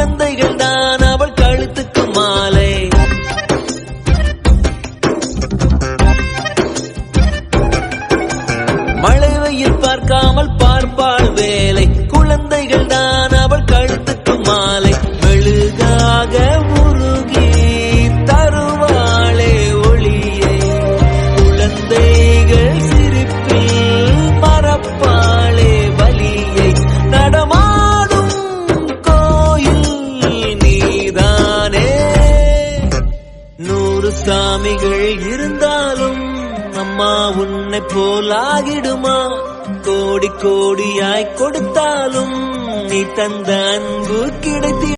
குழந்தைகள் தான் அவள் கழுத்துக்கு மாலை. மழை வெயில் பார்க்காமல் பார்ப்பாள் வேலை. குழந்தைகள் தான் அவள் கழுத்துக்கு மாலை. மெழுகாக உருகி தருவாளே ஒளியை. குழந்தைகள் சிரிப்பில் மறப்பாளே வலியை. நடமாடும் கோயில் நீதானே. 100 சாமிகள் இருந்தாலும் அம்மா உன்னை போலாகிடுமா? கோடி கோடியாய் கொடுத்தாலும் நீ தந்த அன்பு கிடைத்தி